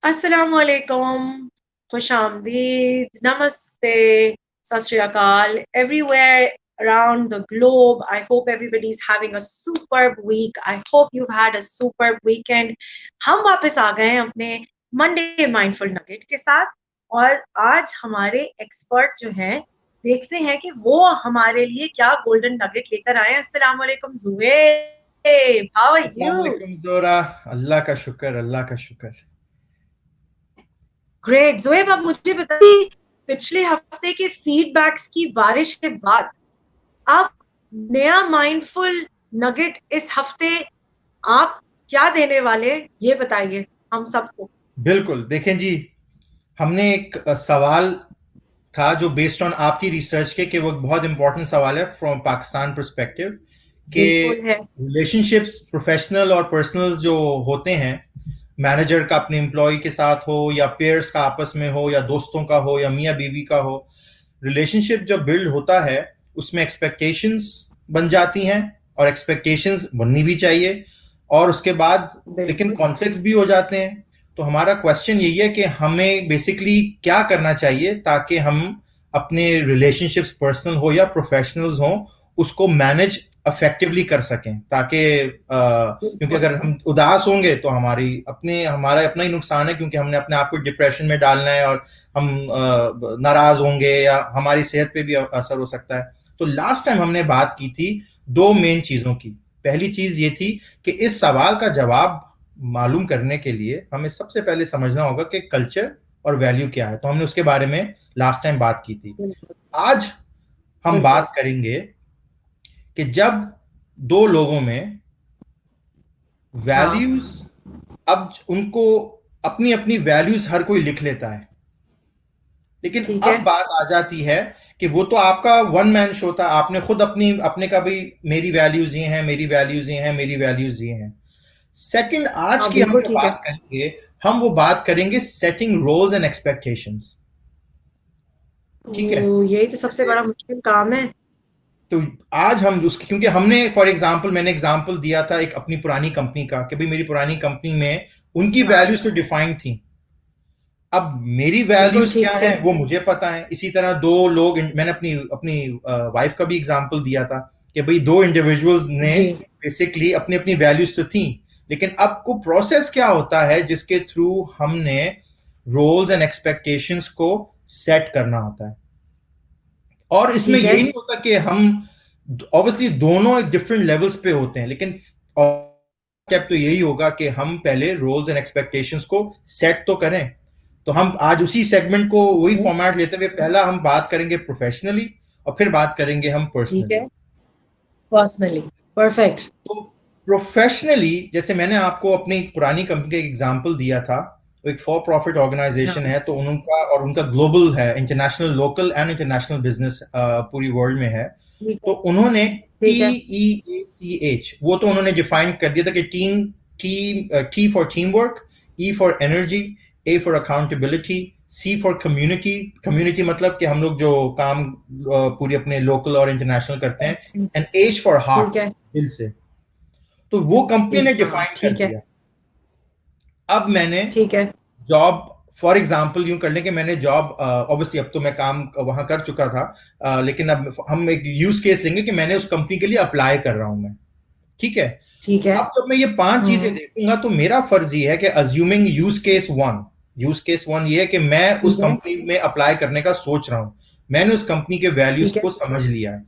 Assalamualaikum, Khushamdeed, Namaste, Sat Shri Akal, everywhere around the globe. I hope everybody's having a superb week. I hope you've had a superb weekend. हम वापस आ गए हैं अपने Monday mindful nugget के साथ और आज हमारे एक्सपर्ट जो हैं देखते हैं कि वो हमारे लिए क्या गोल्डन नगेट लेकर आए हैं। अस्सलाम वालेकुम जुएब, हाउ आर अस्सलाम यू? वालेकुम जोरा। अल्लाह का शुक्र, अल्लाह का शुक्र। ग्रेट जोएब, आप मुझे बताइए पिछले हफ्ते के फीडबैक्स की बारिश के बाद आप नया माइंडफुल नगेट इस हफ्ते आप क्या देने वाले, ये बताइए हम सबको। बिल्कुल, देखें जी, हमने एक सवाल था जो बेस्ड ऑन आपकी रिसर्च के कि वो एक बहुत इंपॉर्टेंट सवाल है फ्रॉम पाकिस्तान पर्सपेक्टिव कि बिल्कुल है। रिलेशनशिप्स प्रोफेशनल और पर्सनल जो होते हैं, मैनेजर का अपने एम्प्लॉय के साथ हो या पेयर्स का आपस में हो या दोस्तों का हो या मियाँ बीवी का हो, रिलेशनशिप जब बिल्ड होता है उसमें एक्सपेक्टेशंस बन जाती हैं और एक्सपेक्टेशंस बननी भी चाहिए और उसके बाद लेकिन बिल्कुल कॉन्फ्लिक्ट्स भी हो जाते हैं। तो हमारा क्वेश्चन यही है कि हमें बेसिकली क्या करना चाहिए ताकि हम अपने रिलेशनशिप्स पर्सनल हो या प्रोफेशनल्स हो उसको मैनेज इफेक्टिवली कर सकें ताकि क्योंकि बिल्कुल। अगर हम उदास होंगे तो हमारा अपना ही नुकसान है क्योंकि हमने अपने आप को डिप्रेशन में डालना है और हम नाराज होंगे या हमारी सेहत पे भी असर हो सकता है। तो लास्ट टाइम हमने बात की थी दो मेन चीजों की। पहली चीज ये थी कि इस सवाल का जवाब मालूम करने के लिए हमें सबसे पहले समझना होगा कि कल्चर और वैल्यू क्या है। तो हमने उसके बारे में लास्ट टाइम बात की थी। बिल्कुल आज हम बिल्कुल। बात करेंगे कि जब दो लोगों में हाँ वैल्यूज, अब उनको अपनी अपनी वैल्यूज हर कोई लिख लेता है, लेकिन ठीक अब है। बात आ जाती है कि वो तो आपका वन मैन शो था, आपने खुद अपनी अपने का भी मेरी वैल्यूज ये हैं, मेरी वैल्यूज ये हैं, मेरी वैल्यूज ये हैं। सेकंड, आज हाँ की हम बिल्कुल जो ठीक है। बात करेंगे, हम वो बात करेंगे सेटिंग रोल्स एंड एक्सपेक्टेशंस। ठीक है? यही तो सबसे बड़ा मुश्किल काम है। तो आज हम उसकी, क्योंकि हमने फॉर एग्जांपल मैंने एग्जांपल दिया था एक अपनी पुरानी कंपनी का कि भाई मेरी पुरानी कंपनी में उनकी हाँ वैल्यूज तो डिफाइंड थी। अब मेरी बिल्कुल वैल्यूज क्या ठीक है है। वो मुझे पता है। इसी तरह दो लोग, मैंने अपनी अपनी वाइफ का भी एग्जांपल दिया था कि भाई दो इंडिविजुअल्स ने जी बेसिकली अपनी अपनी वैल्यूज तो थी, लेकिन अब को प्रोसेस क्या होता है जिसके थ्रू हमने रोल्स एंड एक्सपेक्टेशंस को सेट करना होता है। और इसमें ठीक है। यही नहीं होता कि हम ऑब्वियसली दोनों डिफरेंट लेवल्स पे होते हैं, लेकिन स्टेप तो यही होगा कि हम पहले रोल्स एंड एक्सपेक्टेशंस को सेट तो करें। तो हम आज उसी सेगमेंट को वही फॉर्मेट लेते हुए पहला हम बात करेंगे प्रोफेशनली और फिर बात करेंगे हम ठीक पर्सनली। है। पर्सनली। परफेक्ट। तो प्रोफेशनली जैसे मैंने आपको अपनी एक पुरानी कंपनी का एग्जांपल दिया था, वो एक फॉर प्रॉफिट ऑर्गेनाइजेशन हाँ है, तो उनका और उनका ग्लोबल है, international, local and international business पूरी वर्ल्ड में है। ठीक तो है। उन्होंने टी ठीक है। ई ए सी एच, वो तो उन्होंने डिफाइन कर दिया था कि team, T for teamwork, E for energy, A for accountability, C for community. Community मतलब कि हम लोग जो काम पूरी अपने लोकल और इंटरनेशनल करते हैं, एंड एच फॉर ठीक हार्ट, है। दिल से। तो वो कंपनी ने हाँ डिफाइन कर ठीक है। दिया। अब मैंने ठीक है। जॉब, फॉर एग्जाम्पल यूं कर लें कि मैंने जॉब, ऑब्वियसली अब तो मैं काम वहां कर चुका था, लेकिन अब हम एक यूज केस लेंगे कि मैंने उस कंपनी के लिए अप्लाई कर रहा हूं मैं। ठीक है? ठीक है। अब जब मैं ये पांच चीजें हम्म। देखूंगा तो मेरा फर्ज ये है कि अज्यूमिंग यूज केस वन ये है कि मैं उस ठीक है। कंपनी में अप्लाई करने का सोच रहा हूं। मैंने उस कंपनी के वैल्यूज ठीक है। को समझ लिया है।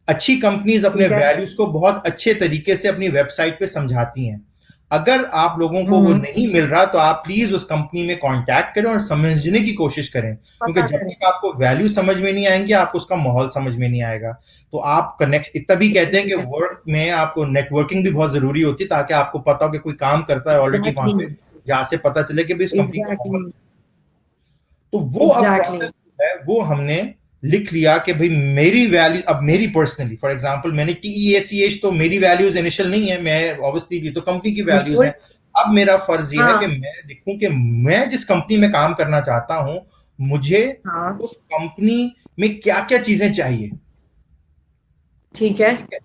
अच्छी कंपनीज अपने ठीक है। वैल्यूज को बहुत अच्छे तरीके से अपनी वेबसाइट पे समझाती हैं। अगर आप लोगों को वो हम्म। नहीं मिल रहा तो आप प्लीज उस कंपनी में कांटेक्ट करें और समझने की कोशिश करें, क्योंकि पता जब करें। तक आपको वैल्यू समझ में नहीं आएंगे आपको उसका माहौल समझ में नहीं आएगा। तो आप कनेक्ट, तभी कहते हैं कि ठीक है। वर्क में आपको नेटवर्किंग भी बहुत जरूरी होती है ताकि आपको पता हो कि कोई काम करता है ऑलरेडी वहां एग्जैक्टली। पे, जहां से पता चले कि भी इस कंपनी का एग्जैक्टली। माहौल। तो वो अब एग्जैक्टली। प्रोसेस जो है वो हमने लिख लिया कि भाई मेरी वैल्यू, अब मेरी पर्सनली फॉर एग्जांपल मैंने टीईएसीएच, तो मेरी वैल्यूज इनिशियल नहीं है, मैं ऑब्वियसली ये तो कंपनी की वैल्यूज बिल्कुल। हैं। अब मेरा फर्ज ये है कि हाँ मैं देखूं कि मैं जिस कंपनी में काम करना चाहता हूं मुझे हाँ। उस कंपनी में क्या क्या चीजें चाहिए। ठीक है। ठीक है?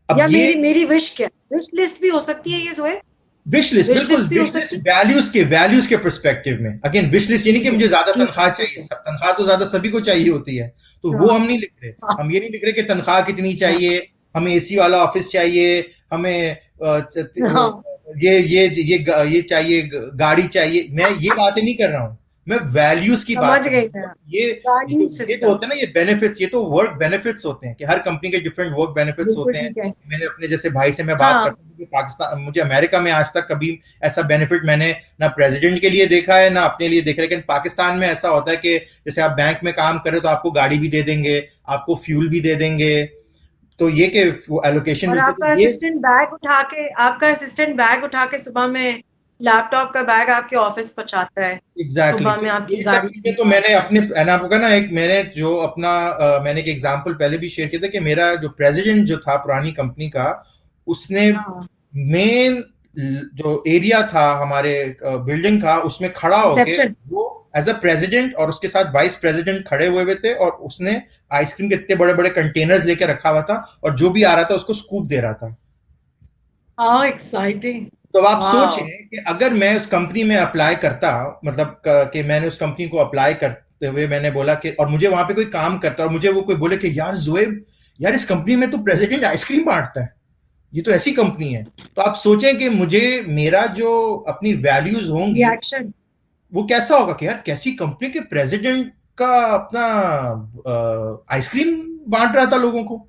अब या ये मेरी मेरी विश क्या, विश लिस्ट भी हो सकती है ये, सोए। विश लिस्ट, विश बिल्कुल लिस्ट भी हो विश लिस्ट सकती है। वैल्यूज के पर्सपेक्टिव में। अगेन विश लिस्ट ये नहीं कि मुझे ज्यादा ठीक तनख्वाह है, ठीक चाहिए, है। सब तनख्वाह तो ज्यादा सभी को चाहिए होती है, तो वो हाँ, हम नहीं लिख रहे। हाँ, हम ये नहीं लिख रहे कि तनख्वाह कितनी हाँ, चाहिए, हमें एसी वाला ऑफिस चाहिए, हमें वो हाँ, ये चाहिए, गाड़ी चाहिए। मैं ये बातें नहीं कर रहा हूँ, मैं वैल्यूज की बात समझ कर रहा गई हूँ। मैं। मतलब ये वैल्यू ये तो सिस्टम। होते हैं ना, ये बेनिफिट्स, ये तो वर्क बेनिफिट्स होते हैं कि हर कंपनी के डिफरेंट वर्क बेनिफिट्स बिल्कुल होते हैं। ठीक है। मैंने अपने जैसे भाई से मैं बात हाँ, करता हूँ कि पाकिस्तान, मुझे अमेरिका में आज तक कभी ऐसा बेनिफिट मैंने ना प्रेसिडेंट के लिए देखा है ना अपने लिए देखा है। लेकिन पाकिस्तान में ऐसा होता है कि जैसे आप बैंक में काम करें तो आपको गाड़ी भी दे देंगे, आपको फ्यूल भी दे देंगे, तो ये कि वो एलोकेशन और मिलती है, आपका तो ये असिस्टेंट बैग उठा के सुबह में लैपटॉप का बैग आपके ऑफिस पहुंचाता है। एग्जैक्टली सुबह exactly। में तो आपकी ये सब गाड़ी चीजें में। तो मैंने अपने, मैंने आपको कहा ना, एक मैंने जो अपना मैंने एक एग्जांपल पहले भी शेयर किया था कि मेरा जो प्रेसिडेंट जो था पुरानी कंपनी का, उसने हाँ, मेन जो एरिया था हमारे बिल्डिंग का, उसमें खड़ा होके रिसेप्शन। वो एज अ प्रेसिडेंट और उसके साथ वाइस प्रेसिडेंट खड़े हुए थे, और उसने आइसक्रीम के इतने बड़े बड़े कंटेनर्स लेके रखा हुआ था, और जो भी आ रहा था उसको स्कूप दे रहा था। How exciting. तो अब आप सोचें वाओ। कि अगर मैं उस कंपनी में अप्लाई करता, मतलब कि मैंने उस कंपनी को अप्लाई करते हुए मैंने बोला कि, और मुझे वहां पे कोई काम करता और मुझे वो कोई बोले कि यार जोएब, यार इस कंपनी में तो प्रेसिडेंट आइसक्रीम बांटता है, ये तो ऐसी कंपनी है, तो आप सोचें कि मुझे, मेरा जो अपनी वैल्यूज होंगी रिएक्शन। वो कैसा होगा कि यार कैसी कंपनी के प्रेसिडेंट का अपना आइसक्रीम बांट रहा था लोगों को।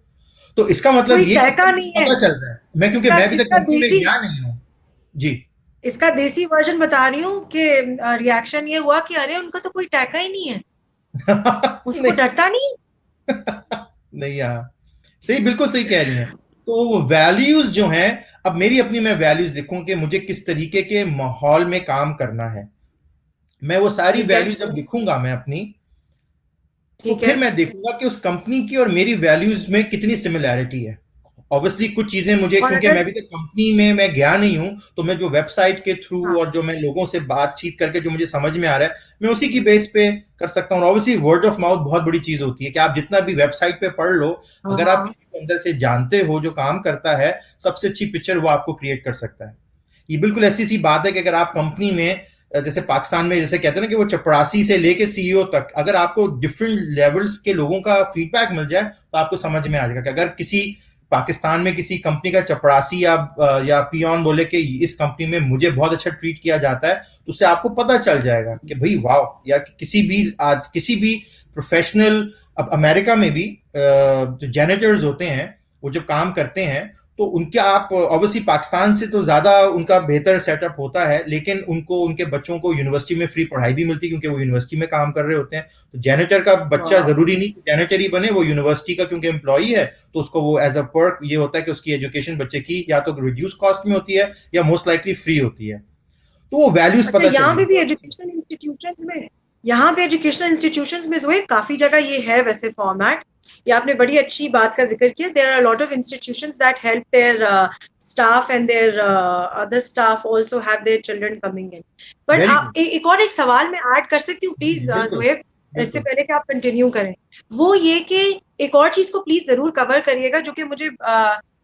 तो इसका मतलब कोई ये कि तहका इससे नहीं मुझे है। पता चल रहा है, मैं क्योंकि इसका मैं अभी तक इसका कंपनी में देसी गया नहीं हूँ। जी। इसका देसी वर्जन बता रही हूँ कि रिएक्शन ये हुआ कि अरे उनका तो कोई टैका ही नहीं है। उसको नहीं। डरता नहीं। नहीं यार, सही, बिल्कुल सही कह रही हैं। तो वैल्यूज जो हैं, अब मेरी अपनी मैं वैल्यूज लिखूं कि मुझे किस तरीके के माहौल में काम करना है, मैं वो सारी ठीक है, वैल्यूज जब लिखूंगा मैं अपनी, तो ठीक है। फिर मैं देखूंगा कि उस कंपनी की और मेरी वैल्यूज में कितनी सिमिलैरिटी है। ऑब्वियसली कुछ चीजें मुझे, और क्योंकि मैं अगर अभी तक कंपनी में मैं गया नहीं हूं, तो मैं जो वेबसाइट के थ्रू हाँ, और जो मैं लोगों से बातचीत करके जो मुझे समझ में आ रहा है, मैं उसी की बेस पे कर सकता हूँ। ऑब्वियसली वर्ड ऑफ माउथ बहुत बड़ी चीज होती है कि आप जितना भी वेबसाइट पे पढ़ लो, अगर आप हाँ, किसी को अंदर से जानते हो जो काम करता है, सबसे अच्छी पिक्चर वो आपको क्रिएट कर सकता है। ये बिल्कुल ऐसी सी बात है कि अगर आप कंपनी में, जैसे पाकिस्तान में जैसे कहते हैं ना कि वो चपरासी से लेके सीईओ तक, अगर आपको डिफरेंट लेवल्स के लोगों का फीडबैक मिल जाए तो आपको समझ में आ जाएगा कि अगर किसी पाकिस्तान में किसी कंपनी का चपरासी या पियोन बोले कि इस कंपनी में मुझे बहुत अच्छा ट्रीट किया जाता है, तो उससे आपको पता चल जाएगा कि भाई वाह यार, किसी भी आज किसी भी प्रोफेशनल, अब अमेरिका में भी जो जेनेटर्स होते हैं वो जब काम करते हैं, तो उनके, आप ऑब्वियसली पाकिस्तान से तो ज्यादा उनका बेहतर सेटअप होता है, लेकिन उनको उनके बच्चों को यूनिवर्सिटी में फ्री पढ़ाई भी मिलती है क्योंकि वो यूनिवर्सिटी में काम कर रहे होते हैं। तो जेनेटर का बच्चा वाह। जरूरी नहीं जेनेटर ही बने, वो यूनिवर्सिटी का क्योंकि एम्प्लॉई है, तो उसको वो एज अ पर्क ये होता है कि उसकी एजुकेशन बच्चे की या तो रिड्यूस कॉस्ट में होती है या मोस्ट लाइकली फ्री होती है। तो वो वैल्यूज अच्छा, पता चल यहाँ पे भी जाएगी। एजुकेशनल इंस्टीट्यूशंस में जो है काफी जगह ये है वैसे फॉर्मेट। ये आपने बड़ी अच्छी बात का जिक्र किया। There are lot of institutions that help their staff and their other staff also have their children coming in. But very good. एक और एक सवाल मैं ऐड कर सकती हूँ जी प्लीज जी, बिल्कुल जोएब, इससे बिल्कुल। पहले कि आप कंटिन्यू करें। वो ये कि एक और चीज को प्लीज जरूर कवर करिएगा जो कि मुझे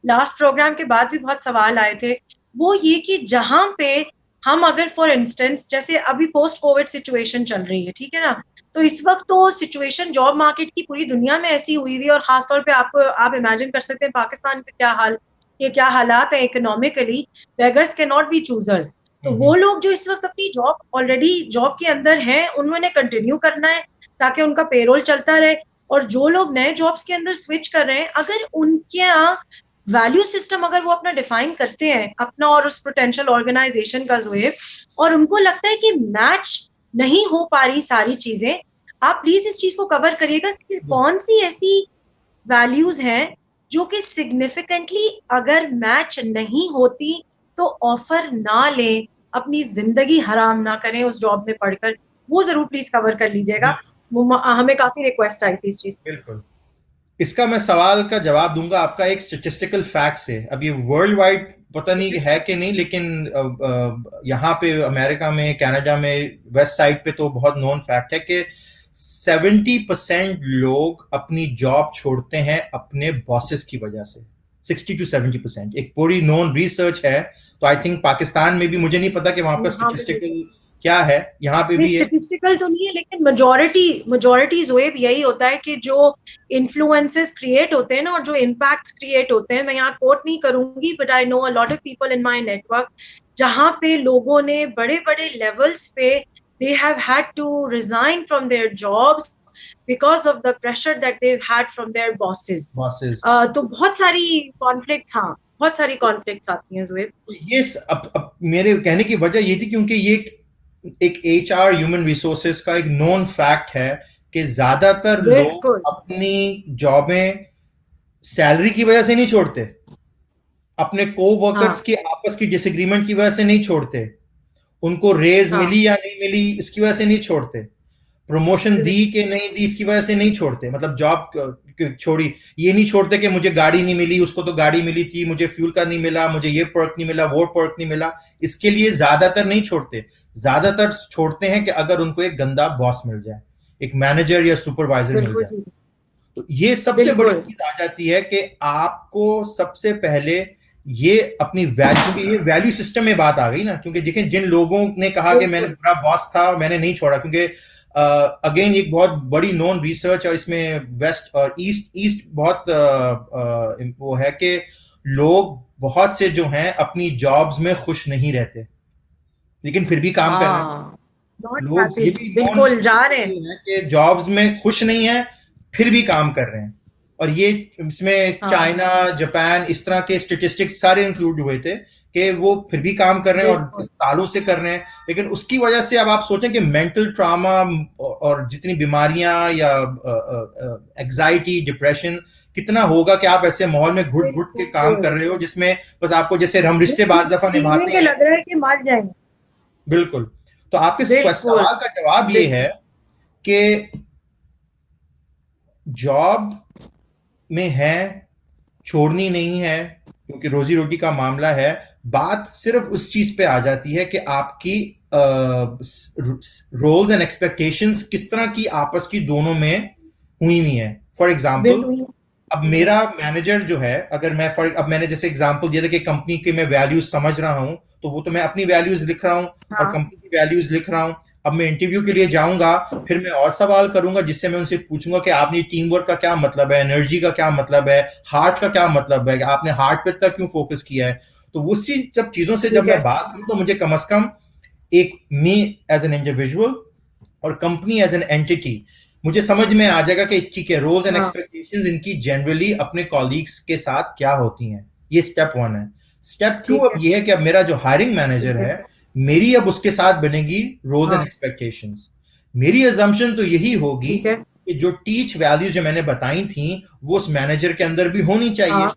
लास्ट प्रोग्राम के बाद भी बहुत सवाल आए थे। वो ये कि जहां पे हम अगर फॉर इंस्टेंस जैसे अभी पोस्ट कोविड सिचुएशन चल रही है, ठीक है ना, तो इस वक्त तो सिचुएशन जॉब मार्केट की पूरी दुनिया में ऐसी हुई हुई है, और खासतौर पे आप इमेजिन कर सकते हैं पाकिस्तान के क्या हाल, ये क्या हालात है economically. Beggars can not be choosers. तो वो हम्म। लोग जो इस वक्त अपनी जॉब ऑलरेडी जॉब के अंदर हैं, उन्होंने कंटिन्यू करना है ताकि उनका पेरोल चलता रहे। और जो लोग नए जॉब्स के अंदर स्विच कर रहे हैं, अगर उनके यहाँ वैल्यू सिस्टम अगर वो अपना डिफाइन करते हैं अपना और उस पोटेंशियल ऑर्गेनाइजेशन का जोएब, और उनको लगता है कि मैच नहीं हो पा रही सारी चीजें, आप प्लीज इस चीज को कवर करिएगा कि कौन सी ऐसी वैल्यूज हैं जो कि सिग्निफिकेंटली अगर मैच नहीं होती तो ऑफर ना लें, अपनी जिंदगी हराम ना करें उस जॉब में पढ़कर। वो जरूर प्लीज कवर कर लीजिएगा। हमें काफी रिक्वेस्ट आई थी इस चीज। बिल्कुल। इसका मैं सवाल का जवाब दूंगा आपका एक स्टेटिस्टिकल फैक्ट से। अब ये वर्ल्ड वाइड पता नहीं है कि नहीं, लेकिन यहाँ पे अमेरिका में, कनाडा में, वेस्ट साइड पे तो बहुत नोन फैक्ट है कि 70% लोग अपनी जॉब छोड़ते हैं अपने बॉसेस की वजह से। 60 to 70%, एक पूरी नोन रिसर्च है। तो आई थिंक पाकिस्तान में भी, मुझे नहीं पता कि वहां पर यहाँ पे भी स्टेटिस्टिकल क्या है, यहाँ पे नहीं, भी है। स्टेटिस्टिकल तो नहीं है, लेकिन मेजोरिटी जोएब यही होता है कि जो इन्फ्लुएंसेस क्रिएट होते हैं ना, और जो इम्पैक्ट्स क्रिएट होते हैं, मैं यहाँ कोट नहीं करूंगी, but I know a lot of people in my network, जहाँ पे लोगों ने बड़े बड़े लेवल्स पे they have had to resign from their jobs because of the pressure that they had from their bosses. Bosses. तो बहुत सारी कॉन्फ्लिक्ट्स, हाँ, बहुत सारी कॉन्फ्लिक्ट्स आती हैं जोएब। तो ये अब मेरे कहने की वजह ये थी क्योंकि ये एक एचआर ह्यूमन रिसोर्सेज का एक नोन फैक्ट है कि ज्यादातर लोग बिल्कुल। अपनी जॉबें सैलरी की वजह से नहीं छोड़ते, अपने को वर्कर्स हाँ की आपस की डिसएग्रीमेंट की वजह से नहीं छोड़ते, उनको रेज हाँ मिली या नहीं मिली इसकी वजह से नहीं छोड़ते, प्रमोशन दी बिल्कुल कि नहीं दी इसकी वजह से नहीं छोड़ते, मतलब जॉब छोड़ी, ये नहीं छोड़ते कि मुझे गाड़ी नहीं मिली, उसको तो गाड़ी मिली थी, मुझे फ्यूल का नहीं मिला, मुझे ये पर्क नहीं मिला, वो पर्क नहीं मिला, इसके लिए ज्यादातर नहीं छोड़ते। ज्यादातर छोड़ते हैं कि अगर उनको एक गंदा बॉस मिल जाए, एक मैनेजर या सुपरवाइजर मिल बिल्कुल जाए। जी, तो ये सबसे बड़ी बिल्कुल चीज आ जाती है कि आपको सबसे पहले ये अपनी वैल्यू, क्योंकि ये वैल्यू सिस्टम में बात आ गई ना, क्योंकि देखिए जिन लोगों ने कहा कि मैंने बिल्कुल। बुरा बॉस था मैंने नहीं छोड़ा, क्योंकि अगेन एक बहुत बड़ी नोन रिसर्च, और इसमें वेस्ट और ईस्ट ईस्ट बहुत वो है कि लोग बहुत से जो हैं अपनी जॉब्स में खुश नहीं रहते, लेकिन फिर भी काम कर रहे हैं। हाँ, नॉट लोग हैप्पी, ये भी नॉन बिल्कुल जा रहे हैं। स्टेटिस्टिकल है कि जॉब्स में खुश नहीं है फिर भी काम कर रहे हैं। और ये इसमें हाँ चाइना, जापान, इस तरह के स्टेटिस्टिक्स सारे इंक्लूड हुए थे कि वो फिर भी काम कर रहे हैं और बिल्कुल। सालों से कर रहे हैं। लेकिन उसकी वजह से अब आप सोचें कि मेंटल ट्रॉमा और जितनी बीमारियां या एग्जाइटी, डिप्रेशन कितना होगा कि आप ऐसे माहौल में घुट घुट के काम बिल्कुल, कर रहे हो, जिसमें बस आपको, जैसे हम रिश्ते बिल्कुल बाज दफा सीखने निभाते के हैं। लग रहा है कि मर जाएंगे। बिल्कुल। तो आपके बिल्कुल सवाल का जवाब ये है बिल्कुल। कि जॉब में है, छोड़नी नहीं है, क्योंकि रोजी रोटी का मामला है। बात सिर्फ उस चीज पे आ जाती है कि आपकी रोल्स एंड एक्सपेक्टेशंस किस तरह की आपस की दोनों में हुई हुई है। फॉर एग्जाम्पल, बिल्कुल अब ठीक है। मेरा मैनेजर जो है, अगर मैं अब मैंने जैसे एग्जांपल दिया था कि कंपनी के मैं वैल्यूज समझ रहा हूं, तो वो तो मैं अपनी वैल्यूज लिख रहा हूं और हाँ कंपनी की वैल्यूज लिख रहा हूं। अब मैं इंटरव्यू के लिए जाऊंगा, फिर मैं और सवाल करूंगा जिससे मैं उनसे पूछूंगा कि आपने टीम वर्क का क्या मतलब है, एनर्जी का क्या मतलब है, हार्ट का क्या मतलब है, आपने हार्ट पे तक क्यों फोकस किया है। तो उसी जब चीजों से जब ठीक मैं है। बात करूं तो मुझे कम से कम एक मी एज एन इंडिविजुअल और कंपनी एज एन एंटिटी मुझे समझ में आ जाएगा कि ठीक है, रोल्स एंड हाँ एक्सपेक्टेशंस इनकी जनरली अपने कॉलीग्स के साथ क्या होती हैं। ये स्टेप वन है। स्टेप टू ठीक अब है। ये है कि अब मेरा जो हायरिंग मैनेजर ठीक है। है, मेरी अब उसके साथ बनेगी रोल्स एंड हाँ एक्सपेक्टेशंस। मेरी अजम्पशन तो यही होगी ठीक है। कि जो टीच वैल्यूज जो मैंने बताई थी वो उस मैनेजर के अंदर भी होनी चाहिए, हाँ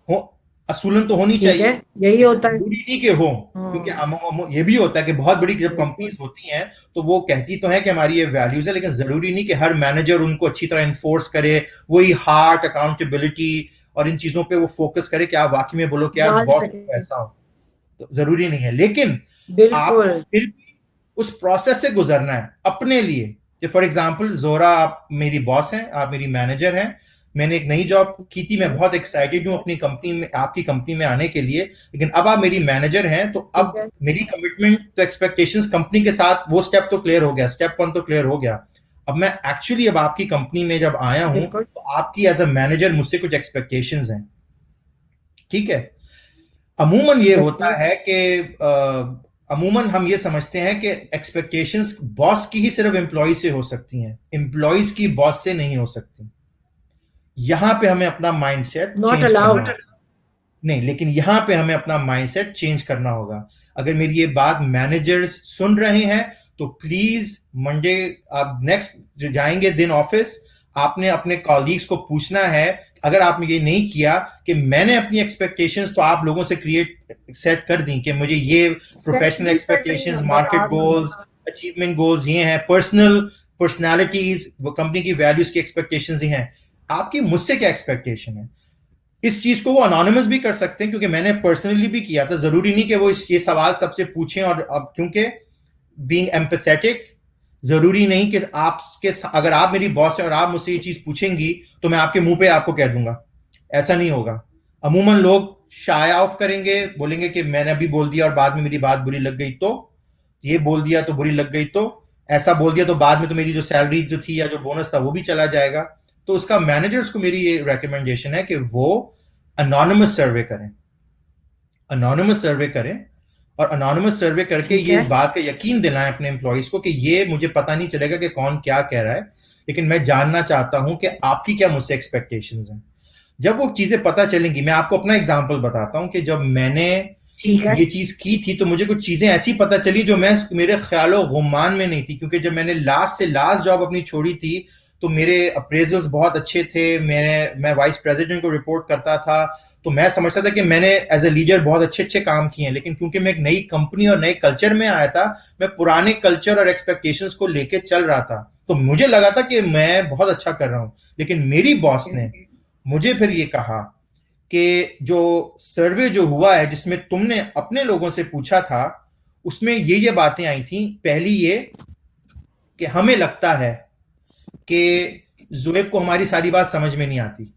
हो, असूलन तो होनी ठीक है, चाहिए। यही होता है। जरूरी नहीं कि हो, क्योंकि हाँ ये भी होता है कि बहुत बड़ी जब बिल्कुल। कंपनीज होती हैं तो वो कहती तो है कि हमारी ये वैल्यूज है, लेकिन जरूरी नहीं कि हर मैनेजर उनको अच्छी तरह इन्फोर्स करे। वही हार्ट, अकाउंटेबिलिटी और इन चीजों पे वो फोकस करे कि आप वाकई में बोलो कि यार डाल बॉस सके। ऐसा हो। तो जरूरी नहीं है, लेकिन आपको बिल्कुल। फिर भी उस प्रोसेस से गुजरना है अपने लिए। कि फॉर एग्जाम्पल जोरा, आप मेरी बॉस हैं, आप मेरी मैनेजर हैं, मैंने एक नई जॉब की थी, मैं बहुत एक्साइटेड हूं अपनी कंपनी में, आपकी कंपनी में आने के लिए, लेकिन अब आप मेरी मैनेजर हैं तो ठीक अब है। मेरी कमिटमेंट तो एक्सपेक्टेशंस कंपनी के साथ, वो स्टेप तो क्लियर हो गया, स्टेप वन तो क्लियर हो गया। अब मैं एक्चुअली अब आपकी कंपनी में जब आया हूं बिल्कुल। तो आपकी एज अ मैनेजर मुझसे कुछ एक्सपेक्टेशंस हैं। ठीक है। अमूमन ये होता बिल्कुल। है कि अमूमन हम ये समझते हैं कि एक्सपेक्टेशंस बॉस की ही सिर्फ एम्प्लॉय से हो सकती हैं, एम्प्लॉयज की बॉस से नहीं हो सकती। यहां पे हमें अपना माइंडसेट नॉट चेंज करना अलाउड। होगा। नहीं, लेकिन यहां पे हमें अपना माइंडसेट चेंज करना होगा। अगर मेरी ये बात मैनेजर्स सुन रहे हैं तो प्लीज मंडे आप नेक्स्ट जो जाएंगे दिन ऑफिस, आपने अपने कॉलीग्स को पूछना है, अगर आपने ये नहीं किया कि मैंने अपनी एक्सपेक्टेशंस तो आप लोगों से क्रिएट सेट कर दी कि मुझे ये सेट प्रोफेशनल भी कर रही एक्सपेक्टेशंस, हूँ, बट मार्केट आप गोल्स, अचीवमेंट गोल्स ये हैं, पर्सनल पर्सनालिटीज, वो कंपनी की वैल्यूज की एक्सपेक्टेशंस ये हैं, आपकी मुझसे क्या एक्सपेक्टेशन है। इस चीज को वो अनोनिमस भी कर सकते हैं, क्योंकि मैंने पर्सनली भी किया था। जरूरी नहीं कि वो ये सवाल सबसे पूछें, और अब क्योंकि बीइंग एम्पैथेटिक, जरूरी नहीं कि आपके, अगर आप मेरी बॉस हैं और आप मुझसे ये चीज पूछेंगी तो मैं आपके मुंह पे आपको कह दूंगा, ऐसा नहीं होगा। अमूमन लोग शाय ऑफ करेंगे, बोलेंगे कि मैंने अभी बोल दिया और बाद में मेरी बात बुरी लग गई, तो ये बोल दिया तो बुरी लग गई, तो ऐसा बोल दिया तो बाद में तो मेरी जो सैलरी जो थी या जो बोनस था वो भी चला जाएगा। तो उसका मैनेजर्स को मेरी ये रिकमेंडेशन है कि वो अनोनिमस सर्वे करें, अनोनिमस सर्वे करें, और अनोनिमस सर्वे करके ठीक ये इस है। बात का यकीन दिलाएं अपने एम्प्लॉइज को कि ये मुझे पता नहीं चलेगा कि कौन क्या कह रहा है, लेकिन मैं जानना चाहता हूं कि आपकी क्या मुझसे एक्सपेक्टेशंस हैं। जब वो चीजें पता चलेंगी, मैं आपको अपना एग्जांपल बताता हूं कि जब मैंने ठीक है। ये चीज की थी तो मुझे कुछ चीजें ऐसी पता चली जो मैं मेरे ख्यालों गुमान में नहीं थी, क्योंकि जब मैंने लास्ट से लास्ट जॉब अपनी छोड़ी थी तो मेरे अप्रेजल्स बहुत अच्छे थे, मैं वाइस प्रेसिडेंट को रिपोर्ट करता था, तो मैं समझता था कि मैंने एज ए लीडर बहुत अच्छे अच्छे काम किए हैं। लेकिन क्योंकि मैं एक नई कंपनी और नए कल्चर में आया था, मैं पुराने कल्चर और एक्सपेक्टेशंस को लेके चल रहा था, तो मुझे लगा था कि मैं बहुत अच्छा कर रहा हूं। लेकिन मेरी बॉस ने मुझे फिर ये कहा कि जो सर्वे जो हुआ है जिसमें तुमने अपने लोगों से पूछा था, उसमें ये बातें आई थी। पहली ये कि हमें लगता है कि जुएब को हमारी सारी बात समझ में नहीं आती।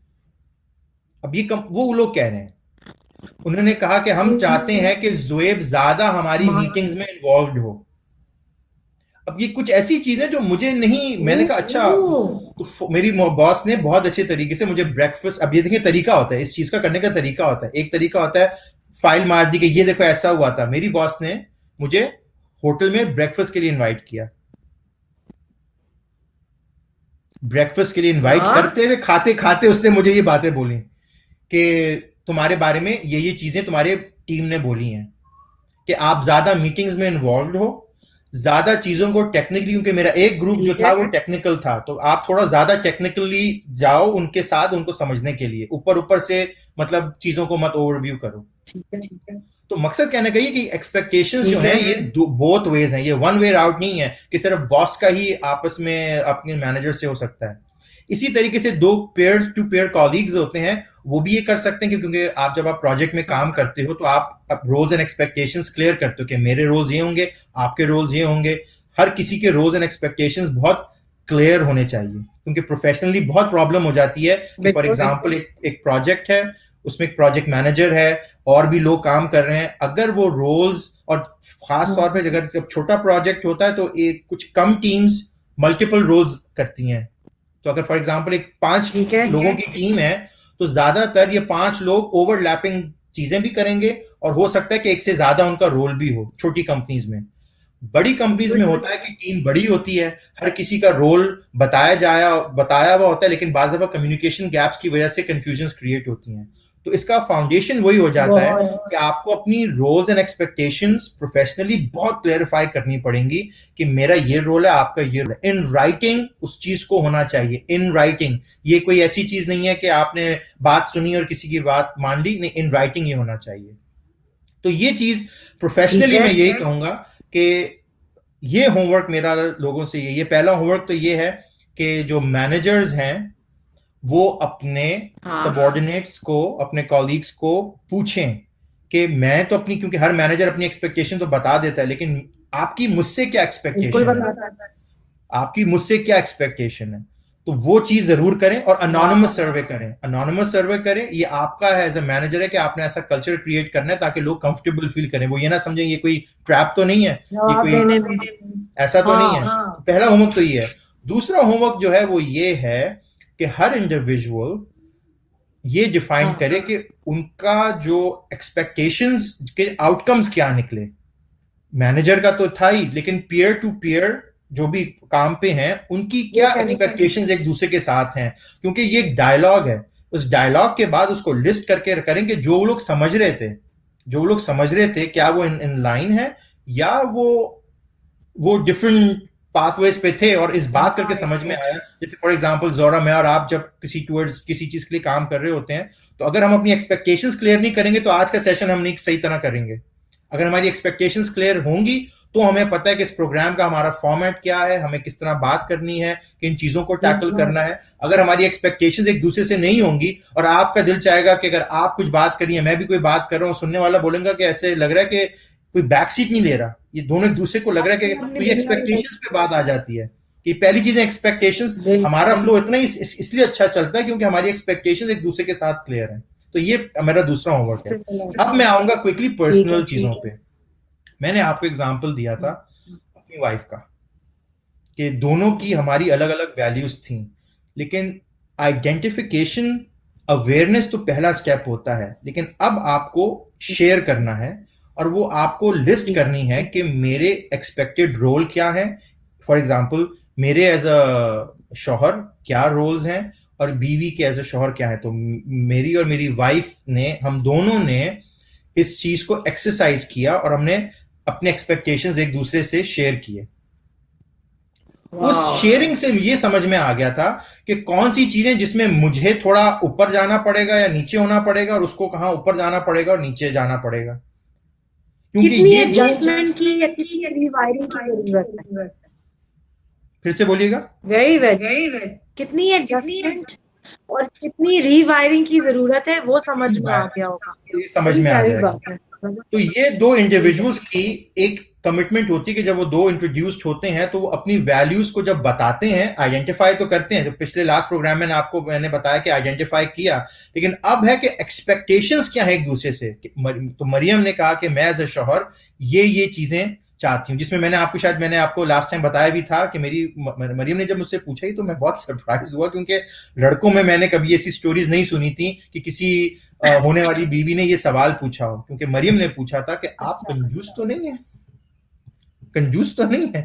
अब ये वो लोग कह रहे हैं, उन्होंने कहा कि हम चाहते हैं कि जुएब ज्यादा हमारी मीटिंग्स में इन्वॉल्व हो। अब ये कुछ ऐसी चीजें जो मुझे नहीं, मैंने कहा अच्छा। तो मेरी बॉस ने बहुत अच्छे तरीके से मुझे ब्रेकफास्ट, अब ये देखिए तरीका होता है, इस चीज का करने का तरीका होता है। एक तरीका होता है फाइल मार दी कि ये देखो ऐसा हुआ था। मेरी बॉस ने मुझे होटल में ब्रेकफास्ट के लिए इनवाइट किया, ब्रेकफास्ट के लिए इनवाइट करते हुए खाते खाते उसने मुझे ये बातें बोली कि तुम्हारे बारे में ये चीजें तुम्हारे टीम ने बोली हैं कि आप ज्यादा मीटिंग्स में इन्वॉल्व हो, ज्यादा चीजों को टेक्निकली, क्योंकि मेरा एक ग्रुप जो था वो टेक्निकल था, तो आप थोड़ा ज्यादा टेक्निकली जाओ उनके साथ, उनको समझने के लिए, ऊपर ऊपर से मतलब चीजों को मत ओवरव्यू करो। तो मकसद कहने का ये कि एक्सपेक्टेशंस जो हैं ये बोथ वेज हैं, ये वन वे आउट नहीं है कि सिर्फ बॉस का ही आपस में अपने मैनेजर से हो सकता है। इसी तरीके से दो पेयर टू पेयर कॉलीग्स होते हैं, वो भी ये कर सकते हैं, क्योंकि आप जब आप प्रोजेक्ट में काम करते हो तो आप रोल्स एंड एक्सपेक्टेशंस क्लियर करते हो कि मेरे रोल्स ये होंगे, आपके रोल्स ये होंगे। हर किसी के रोल्स एंड एक्सपेक्टेशंस बहुत क्लियर होने चाहिए, क्योंकि प्रोफेशनली बहुत प्रॉब्लम हो जाती है कि फॉर एग्जांपल एक प्रोजेक्ट है, उसमें एक प्रोजेक्ट मैनेजर है और भी लोग काम कर रहे हैं, अगर वो रोल्स, और खास तौर पे अगर जब छोटा प्रोजेक्ट होता है तो एक कुछ कम टीम्स मल्टीपल रोल्स करती हैं। तो अगर फॉर एग्जांपल एक 5 लोगों की टीम है तो ज्यादातर ये 5 लोग ओवरलैपिंग चीजें भी करेंगे, और हो सकता है कि एक से ज्यादा उनका रोल भी हो छोटी कंपनीज में। बड़ी कंपनीज में होता है कि टीम बड़ी होती है, हर किसी का रोल बताया हुआ होता है, लेकिन बाज़ दफा कम्युनिकेशन गैप्स की वजह से कंफ्यूजन क्रिएट होती हैं। तो इसका फाउंडेशन वही हो जाता है कि आपको अपनी रोल्स एंड एक्सपेक्टेशंस प्रोफेशनली बहुत क्लेरिफाई करनी पड़ेंगी कि मेरा ये रोल है, आपका ये रोल है। इन राइटिंग उस चीज को होना चाहिए, इन राइटिंग। ये कोई ऐसी चीज नहीं है कि आपने बात सुनी और किसी की बात मान ली, नहीं, इन राइटिंग ये होना चाहिए। तो ये चीज प्रोफेशनली मैं यही कहूंगा कि ये होमवर्क मेरा लोगों से ये पहला होमवर्क तो ये है कि जो मैनेजर्स हैं वो अपने सबॉर्डिनेट्स को, अपने कॉलीग्स को पूछें कि मैं तो अपनी, क्योंकि हर मैनेजर अपनी एक्सपेक्टेशन तो बता देता है, लेकिन आपकी मुझसे क्या एक्सपेक्टेशन है, आपकी मुझसे क्या एक्सपेक्टेशन है। तो वो चीज जरूर करें और अनोनिमस सर्वे करें, अनोनिमस सर्वे करें। ये आपका है एज ए मैनेजर है कि आपने ऐसा कल्चर क्रिएट करना है ताकि लोग कंफर्टेबल फील करें। वो ये ना समझें ये कोई ट्रैप तो नहीं है, ये कोई ऐसा तो नहीं है। तो पहला होमवर्क तो ये है। दूसरा होमवर्क जो है वो ये है कि हर इंडिविजुअल ये डिफाइन करे कि उनका जो एक्सपेक्टेशंस के आउटकम्स क्या निकले। मैनेजर का तो था ही, लेकिन पीयर टू पीयर जो भी काम पे हैं उनकी क्या एक्सपेक्टेशंस एक दूसरे के साथ हैं, क्योंकि ये एक डायलॉग है। उस डायलॉग के बाद उसको लिस्ट करके करेंगे, जो लोग समझ रहे थे, जो लोग समझ रहे थे क्या वो इन लाइन है या वो डिफरेंट पाथवेज पे थे, और इस बात करके समझ में आया। जैसे फॉर एग्जांपल जोरा, मैं और आप जब किसी टूवर्ड्स किसी चीज के लिए काम कर रहे होते हैं, तो अगर हम अपनी एक्सपेक्टेशंस क्लियर नहीं करेंगे तो आज का सेशन हम नहीं सही तरह करेंगे। अगर हमारी एक्सपेक्टेशंस क्लियर होंगी तो हमें पता है कि इस प्रोग्राम का हमारा फॉर्मेट क्या है, हमें किस तरह बात करनी है, किन चीजों को टैकल करना है। अगर हमारी एक्सपेक्टेशंस एक दूसरे से नहीं होंगी और आपका दिल चाहेगा कि अगर आप कुछ बात करिए, मैं भी कोई बात कर रहा हूँ, सुनने वाला बोलेगा कि ऐसे लग रहा है कि कोई बैक सीट नहीं ले रहा, ये दोनों एक दूसरे को लग रहा है कि, तो ये एक्सपेक्टेशंस पे बात आ जाती है कि पहली चीज है एक्सपेक्टेशंस। हमारा फ्लो इतना ही इसलिए अच्छा चलता है क्योंकि हमारी एक्सपेक्टेशंस एक दूसरे के साथ क्लियर है। तो ये मेरा दूसरा होमवर्क है। अब मैं आऊंगा क्विकली ठीक है, पर्सनल ठीक चीजों है। पे। मैंने आपको एग्जांपल दिया था अपनी वाइफ का, कि दोनों की हमारी अलग अलग वैल्यूज थी, लेकिन आइडेंटिफिकेशन, अवेयरनेस तो पहला स्टेप होता है, लेकिन अब आपको शेयर करना है और वो आपको लिस्ट करनी है कि मेरे एक्सपेक्टेड रोल क्या है। फॉर एग्जाम्पल, मेरे एज अ शौहर क्या रोल्स हैं और बीवी के एज अ शौहर क्या है। तो मेरी और मेरी वाइफ ने, हम दोनों ने इस चीज को एक्सरसाइज किया और हमने अपने एक्सपेक्टेशंस एक दूसरे से शेयर किए। उस शेयरिंग से ये समझ में आ गया था कि कौन सी चीजें जिसमें मुझे थोड़ा ऊपर जाना पड़ेगा या नीचे होना पड़ेगा, और उसको कहाँ ऊपर जाना पड़ेगा और नीचे जाना पड़ेगा, क्योंकि कितनी ये एडजस्टमेंट की या कितनी रिवायरिंग की जरूरत है? फिर से बोलिएगा। वेरी वेल, कितनी एडजस्टमेंट और कितनी रीवायरिंग की जरूरत है वो समझ में आ गया होगा। ये समझ बड़ी में आ प्यारी जाएगा। बात है। तो ये दो इंडिविजुअल्स की एक कमिटमेंट होती है कि जब वो दो इंट्रोड्यूस्ड होते हैं तो वो अपनी वैल्यूज को जब बताते हैं, आइडेंटिफाई तो करते हैं, जो पिछले लास्ट प्रोग्राम में मैंने बताया कि आइडेंटिफाई किया, लेकिन अब है कि एक्सपेक्टेशंस क्या है एक दूसरे से। तो मरियम ने कहा कि मैं एज अ शौहर ये चीजें चाहती हूँ, जिसमें मैंने आपको लास्ट टाइम बताया भी था कि मरियम ने जब मुझसे पूछा ही तो मैं बहुत सरप्राइज हुआ, क्योंकि लड़कों में मैंने कभी ऐसी स्टोरीज नहीं सुनी थी कि किसी होने वाली बीवी ने ये सवाल पूछा हो। क्योंकि मरियम ने पूछा था कि आप कंजूस तो नहीं है, कंजूस तो नहीं है।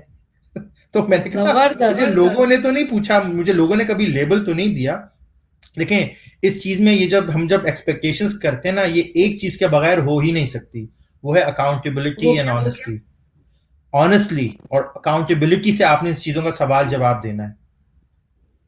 तो मैंने कहा मुझे लोगों ने तो नहीं पूछा, मुझे लोगों ने कभी लेबल तो नहीं दिया, लेकिन इस चीज में ये जब एक्सपेक्टेशंस करते हैं ना, ये एक चीज के बगैर हो ही नहीं सकती, वो है अकाउंटेबिलिटी एंड ऑनेस्टी। ऑनेस्टली और अकाउंटेबिलिटी से आपने इस चीजों का सवाल जवाब देना है।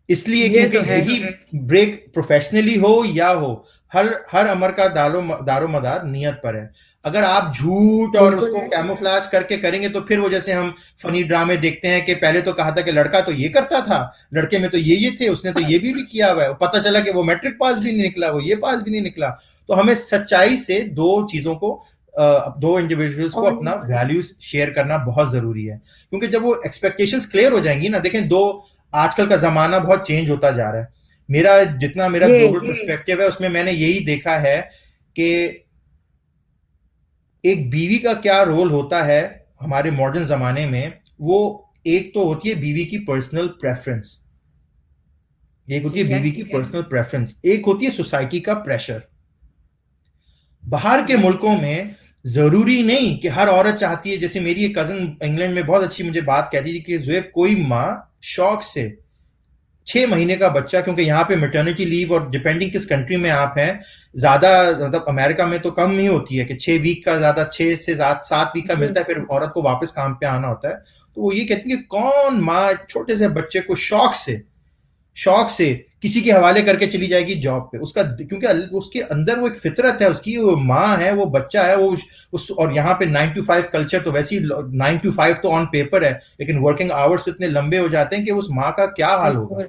इसलिए ये क्योंकि तो है। यही ब्रेक, प्रोफेशनली हो या हो, हर अमर का दारो मदार नियत पर है। अगर आप झूठ और बिल्कुल उसको कैमोफ्लेज करके करेंगे तो फिर वो, जैसे हम फनी ड्रामे देखते हैं कि पहले तो कहा था कि लड़का तो ये करता था, लड़के में तो ये थे, उसने तो ये भी किया हुआ है, पता चला कि वो मैट्रिक पास भी नहीं निकला, वो ये पास भी नहीं निकला। तो हमें सच्चाई से दो चीजों को, दो इंडिविजुअल्स को अपना वैल्यूज शेयर करना बहुत जरूरी है। क्योंकि जब वो एक्सपेक्टेशंस क्लियर हो जाएंगी ना, देखें, दो, आजकल का जमाना बहुत चेंज होता जा रहा है। मेरा ये ग्लोबल पर्सपेक्टिव है, उसमें मैंने यही देखा है कि एक बीवी का क्या रोल होता है हमारे मॉडर्न जमाने में। वो एक तो होती है बीवी की पर्सनल प्रेफरेंस, एक होती है बीवी की पर्सनल प्रेफरेंस, एक होती है सोसाइटी का प्रेशर। बाहर के मुल्कों में जरूरी नहीं कि हर औरत चाहती है, जैसे मेरी एक कजन इंग्लैंड में बहुत अच्छी मुझे बात कहती थी कि ज़ुएब, कोई माँ शौक से 6 महीने का बच्चा, क्योंकि यहाँ पे मैटरनिटी लीव और डिपेंडिंग किस कंट्री में आप हैं, ज्यादा, मतलब अमेरिका में तो कम ही होती है कि 6 वीक का, ज्यादा 6 से 7 वीक का मिलता है, फिर औरत को वापस काम पे आना होता है। तो वो ये कहती है कि कौन माँ छोटे से बच्चे को शौक से किसी के हवाले करके चली जाएगी जॉब पे, उसका, क्योंकि उसके अंदर वो एक फितरत है उसकी, वो माँ है, वो बच्चा है, वो और यहाँ पे 9 to 5 कल्चर, तो वैसे ही 9 to 5 तो ऑन पेपर है, लेकिन वर्किंग आवर्स इतने लंबे हो जाते हैं कि उस माँ का क्या हाल होगा।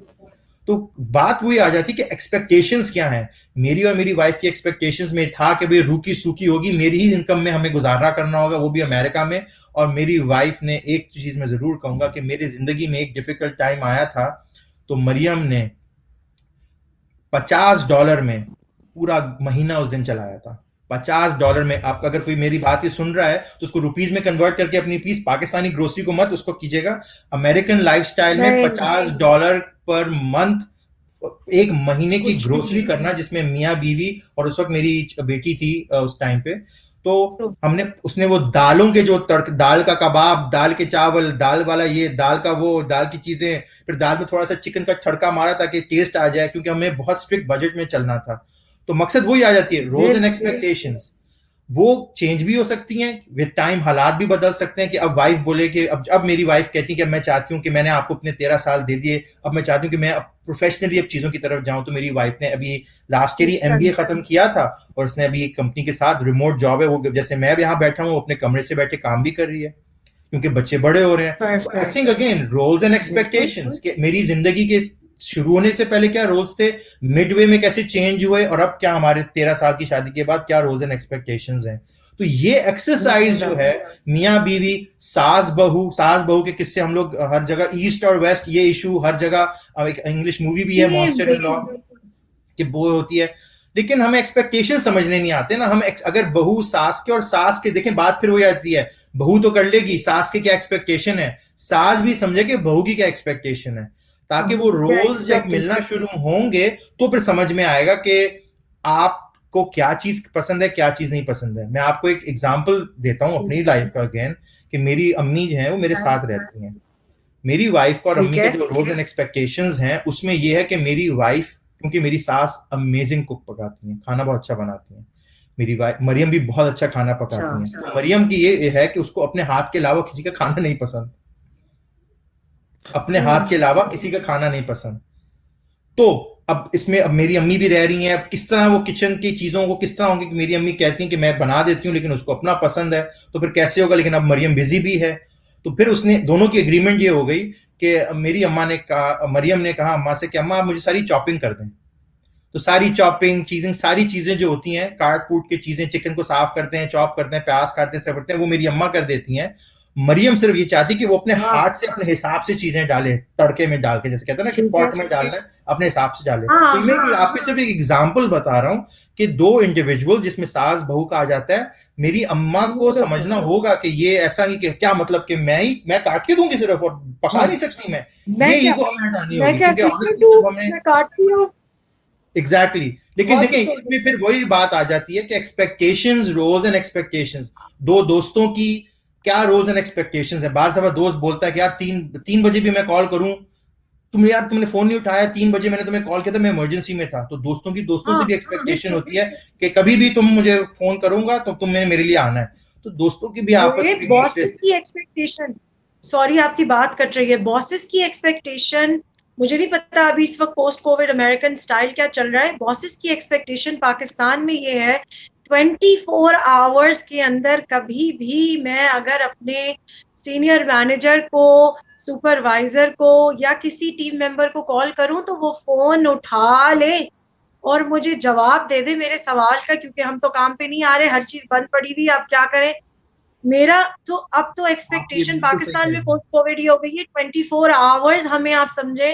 तो बात वही आ जाती कि एक्सपेक्टेशंस क्या है। मेरी और मेरी वाइफ की एक्सपेक्टेशंस में था कि भाई रूखी सूखी होगी, मेरी ही इनकम में हमें गुजारा करना होगा, वो भी अमेरिका में। और मेरी वाइफ ने, एक चीज मैं जरूर कहूंगा कि मेरी जिंदगी में एक डिफिकल्ट टाइम आया था, तो मरियम ने $50 में पूरा महीना उस दिन चलाया था। $50 में। आप अगर कोई मेरी बात ही सुन रहा है तो उसको रुपीज में कन्वर्ट करके, अपनी प्लीज पाकिस्तानी ग्रोसरी को मत उसको कीजिएगा, अमेरिकन लाइफस्टाइल में $50 पर मंथ एक महीने की ग्रोसरी करना, जिसमें मियाँ बीवी और उस वक्त मेरी बेटी थी उस टाइम पे। तो उसने वो दालों के जो दाल का कबाब, दाल के चावल, दाल वाला ये, दाल का वो, दाल की चीजें, फिर दाल में थोड़ा सा चिकन का छड़का मारा ताकि टेस्ट आ जाए, क्योंकि हमें बहुत स्ट्रिक्ट बजट में चलना था। तो मकसद वही आ जाती है, रोल्स एंड एक्सपेक्टेशंस वो चेंज भी हो सकती हैं विद टाइम, हालात भी बदल सकते हैं। कि अब वाइफ बोले कि अब मेरी वाइफ कहती है कि मैं चाहती हूँ कि मैंने आपको अपने 13 साल दे दिए, अब मैं चाहती हूँ कि मैं प्रोफेशनली अब चीजों की तरफ जाऊं। तो मेरी वाइफ ने अभी लास्ट ईयर ही एमबीए खत्म किया था, और उसने अभी एक कंपनी के साथ, रिमोट जॉब है वो, जैसे मैं यहाँ बैठा हूँ अपने कमरे से बैठे काम भी कर रही है, क्योंकि बच्चे बड़े हो रहे हैं। I think again roles and expectations, मेरी जिंदगी के शुरू होने से पहले क्या रोल्स थे, मिडवे में कैसे चेंज हुए, और अब क्या हमारे 13 साल की शादी के बाद क्या रोल्स एंड एक्सपेक्टेशंस हैं। तो ये एक्सरसाइज जो है, मियाँ बीवी, सास बहू के किस्से हम लोग हर जगह, ईस्ट और वेस्ट, ये इशू हर जगह। एक इंग्लिश मूवी भी है मॉन्स्टर इन लॉ, कि वो होती है लेकिन हमें एक्सपेक्टेशन समझने नहीं आते ना। अगर बहू सास के और सास के देखें, बात फिर हो जाती है, बहू तो कर लेगी, सास के क्या एक्सपेक्टेशन है, सास भी समझे कि बहू की क्या एक्सपेक्टेशन है, ताकि वो क्या रोल्स जब एक्सपेक्टेशन। मिलना शुरू होंगे तो फिर समझ में आएगा कि आपको क्या चीज पसंद है, क्या चीज नहीं पसंद है। मैं आपको एक एग्जांपल देता हूँ अपनी लाइफ का अगेन, कि मेरी अम्मी जो है वो मेरे साथ रहती हैं। मेरी वाइफ का और ठीक अम्मी के है। जो रोल्स एंड एक्सपेक्टेशंस हैं उसमें ये है कि मेरी वाइफ, क्योंकि मेरी सास अमेजिंग कुक पकाती हैं, खाना बहुत अच्छा बनाती हैं, मेरी वाइफ मरियम भी बहुत अच्छा खाना अच्छा। पकाती हैं, तो मरियम की ये है कि उसको अपने हाथ के अलावा किसी का खाना नहीं पसंद, अपने हाथ के अलावा किसी का खाना नहीं पसंद। तो अब मेरी अम्मी भी रह रही हैं, अब किस तरह वो किचन की चीजों को किस तरह होंगे, कि मेरी अम्मी कहती हैं कि मैं बना देती हूँ लेकिन उसको अपना पसंद है, तो फिर कैसे होगा। लेकिन अब मरियम बिजी भी है, तो फिर उसने दोनों की एग्रीमेंट ये हो गई कि मेरी अम्मा ने कहा, मरियम ने कहा अम्मा से कि अम्मा आप मुझे सारी चॉपिंग कर दें। तो सारी चॉपिंग चीजें, सारी चीजें जो होती हैं काट कूट के चीजें, चिकन को साफ करते हैं, चॉप करते हैं, प्याज काटते हैं, सब करते हैं, वो मेरी अम्मा कर देती हैं। मरियम सिर्फ ये चाहती कि वो अपने हाँ हाथ से अपने हिसाब से चीजें डाले, तड़के में डाल के, जैसे कहते हैं ना कि ठीक है। पॉट में डालना है, अपने हिसाब से डाले। हाँ तो मैं आपको सिर्फ एक एग्जाम्पल बता रहा हूँ कि दो इंडिविजुअल जिसमें सास बहू का आ जाता है, मेरी अम्मा को समझना होगा कि ये ऐसा नहीं कि क्या मतलब कि मैं काट के दूंगी सिर्फ और पका हाँ। नहीं सकती मैं, मैं ये क्या ईगो हमें हटानी मैं होगी, क्या क्योंकि किसमें ऑनेस्टली तू जब हमें मैं काटती हूँ। एग्जैक्टली लेकिन बहुत देखें कुछ हो इसमें फिर वही बात आ जाती है कि एक्सपेक्टेशंस, रोल्स एंड एक्सपेक्टेशंस, दो दोस्तों की क्या रोल्स एंड एक्सपेक्टेशंस है। बात दफा दोस्त बोलता है कि यार तीन तीन बजे भी मैं कॉल करूं, तुमने फोन नहीं उठाया, 3 बजे मैंने तुम्हें कॉल किया था, मैं इमरजेंसी में था। तो दोस्तों से हाँ भी एक्सपेक्टेशन होती है कि कभी भी तुम मुझे फोन करूंगा तो तुमने मेरे लिए आना है। तो दोस्तों की भी आपस ये में बॉसेस की एक्सपेक्टेशन, सॉरी आपकी बात कट रही है, बॉसेस की एक्सपेक्टेशन, मुझे नहीं पता अभी इस वक्त पोस्ट कोविड अमेरिकन स्टाइल क्या चल रहा है। बॉसेस की एक्सपेक्टेशन पाकिस्तान में ये है 24 आवर्स के अंदर कभी भी मैं अगर अपने सीनियर मैनेजर को, सुपरवाइजर को या किसी टीम मेंबर को कॉल करूं तो वो फोन उठा ले और मुझे जवाब दे दे मेरे सवाल का, क्योंकि हम तो काम पे नहीं आ रहे, हर चीज बंद पड़ी हुई, आप क्या करें। मेरा तो अब तो आप ये एक्सपेक्टेशन बिल्कुल सही कह पाकिस्तान रहे में हैं। पोस्ट कोविड ही हो गई है 24 आवर्स हमें, आप समझे,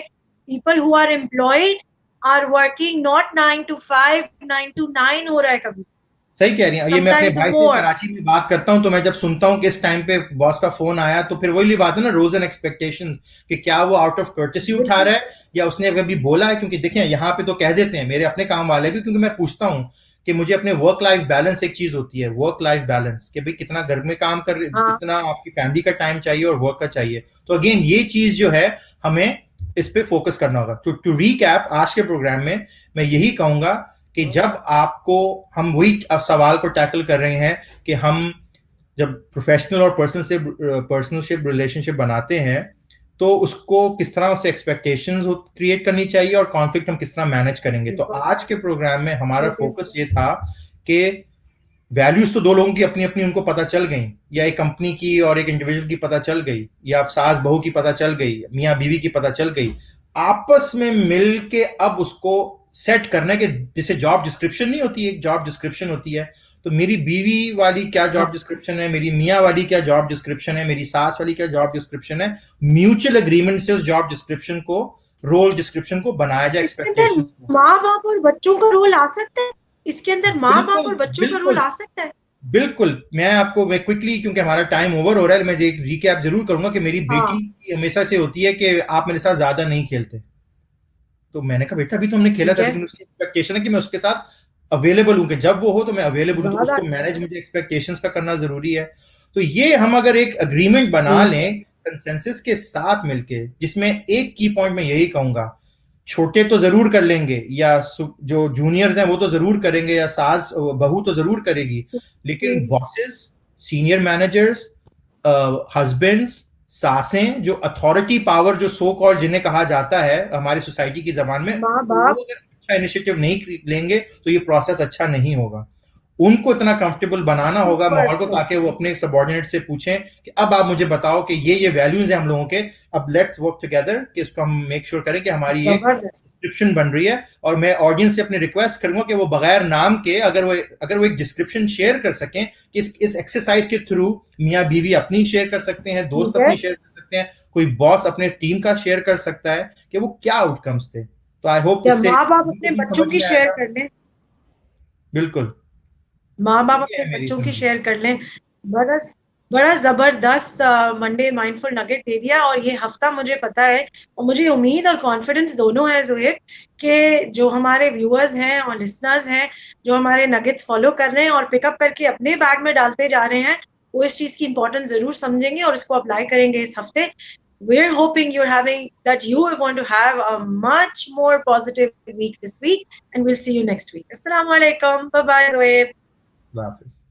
people who are employed are working not 9 to 5, 9 to 9 हो रहा है कभी, सही कह रही हैं। ये मैं अपने समटाइम्स भाई से मोर। कराची में बात करता हूँ, तो मैं जब सुनता हूँ कि इस टाइम पे बॉस का फोन आया, तो फिर वही बात है ना, रोज एंड एक्सपेक्टेशंस, कि क्या वो आउट ऑफ कर्टेसी उठा बिल्कुल। रहा है या उसने कभी बोला है। क्योंकि देखिए यहाँ पे तो कह देते हैं मेरे अपने काम वाले भी, क्योंकि मैं पूछता हूँ कि मुझे अपने वर्क लाइफ बैलेंस, एक चीज होती है वर्क लाइफ बैलेंस, कि भाई कितना घर में काम कर, हाँ कितना आपकी फैमिली का टाइम चाहिए और वर्क का चाहिए। तो अगेन ये चीज जो है हमें इस पे फोकस करना होगा। तो टू रिकैप आज के प्रोग्राम में मैं यही कहूंगा कि जब आपको, हम वही अब सवाल को टैकल कर रहे हैं कि हम जब प्रोफेशनल और पर्सनलशिप रिलेशनशिप बनाते हैं तो उसको किस तरह से एक्सपेक्टेशंस क्रिएट करनी चाहिए और कॉन्फ्लिक्ट हम किस तरह मैनेज करेंगे। तो बिल्कुल आज के प्रोग्राम में हमारा ठीक है। फोकस ये था कि वैल्यूज तो दो लोगों की अपनी अपनी उनको पता चल गई, या एक कंपनी की और एक इंडिविजुअल की पता चल गई, या सास बहू की पता चल गई, मियाँ बीवी की पता चल गई, आपस में मिल के अब उसको सेट करने के, जिसे जॉब डिस्क्रिप्शन नहीं होती, एक जॉब डिस्क्रिप्शन होती है। तो मेरी बीवी वाली क्या हाँ जॉब डिस्क्रिप्शन है, मेरी मियाँ वाली क्या जॉब डिस्क्रिप्शन है, मेरी सास वाली क्या जॉब डिस्क्रिप्शन है, म्यूचुअल अग्रीमेंट से उस जॉब डिस्क्रिप्शन को, रोल डिस्क्रिप्शन को बनाया जाए, इसके अंदर एक्सपेक्टेशंस को। माँ बाप और बच्चों का रोल आ सकता है, इसके अंदर माँ बाप बिल्कुल, और बच्चों का रोल बिल्कुल, आ सकता है। बिल्कुल। मैं क्विकली, क्योंकि हमारा टाइम ओवर हो रहा है, मैं एक रिकैप जरूर करूंगा कि मेरी बेटी हाँ की हमेशा से होती है कि आप मेरे साथ ज्यादा नहीं खेलते। तो मैंने कहा बेटा अभी तो हमने खेला ठीक था, है। लेकिन उसकी एक्सपेक्टेशन है कि मैं उसके साथ अवेलेबल हूं, कि जब वो हो तो मैं अवेलेबल हूं, तो ज्यादा उसको मैनेज मुझे एक्सपेक्टेशंस का करना जरूरी है। तो ये हम अगर एक अग्रीमेंट बना ठीक है। लें कंसेंसस के साथ मिलके, जिसमें एक की पॉइंट मैं यही कहूंगा, छोटे तो जरूर कर लेंगे, या जो जूनियर्स हैं वो तो जरूर करेंगे, या सास बहू तो जरूर करेगी, लेकिन बॉसेस, सीनियर मैनेजर्स, हस्बैंड्स, सासें, जो अथॉरिटी पावर जो सो कॉल्ड जिन्हें कहा जाता है हमारी सोसाइटी की जबान में, माँ वो बाप। अगर अच्छा इनिशिएटिव नहीं लेंगे तो ये प्रोसेस अच्छा नहीं होगा। उनको इतना कंफर्टेबल बनाना होगा सुपर माहौल को, ताकि वो अपने सबॉर्डिनेट से पूछें कि अब आप मुझे बताओ कि ये वैल्यूज हैं हम लोगों के, अब लेट्स वर्क टुगेदर कि इसको हम मेक श्योर करें कि हमारी एक जबरदस्त। डिस्क्रिप्शन बन रही है। और मैं ऑडियंस से अपने रिक्वेस्ट करूंगा कि वो बगैर नाम के अगर वो एक डिस्क्रिप्शन शेयर कर सकें, कि इस एक्सरसाइज के थ्रू मियाँ बीवी अपनी शेयर कर सकते हैं, दोस्त ठीक है। अपनी शेयर कर सकते हैं, कोई बॉस अपने टीम का शेयर कर सकता है कि वो क्या आउटकम्स थे। तो आई होप या इससे माँ बाप अपने भी बच्चों समझ की में शेयर आएगा। कर लें। बिल्कुल। माँ बाप ये अपने है मेरी बच्चों की ज़िंदगी। शेयर कर लें। बड़ा बड़ा जबरदस्त मंडे माइंडफुल नगेट दे दिया, और ये हफ्ता मुझे पता है और मुझे उम्मीद और कॉन्फिडेंस दोनों है जोहेब, कि जो हमारे व्यूअर्स हैं और लिसनर्स हैं, जो हमारे नगेट्स फॉलो कर रहे हैं और पिकअप करके अपने बैग में डालते जा रहे हैं, वो इस चीज की इंपॉर्टेंस जरूर समझेंगे और इसको अप्लाई करेंगे इस हफ्ते. We're hoping that you are going to have a much more positive week this week, and we'll see you next week. Assalamu alaikum. Bye bye, Zoeb. खुदा हाफ़िज़।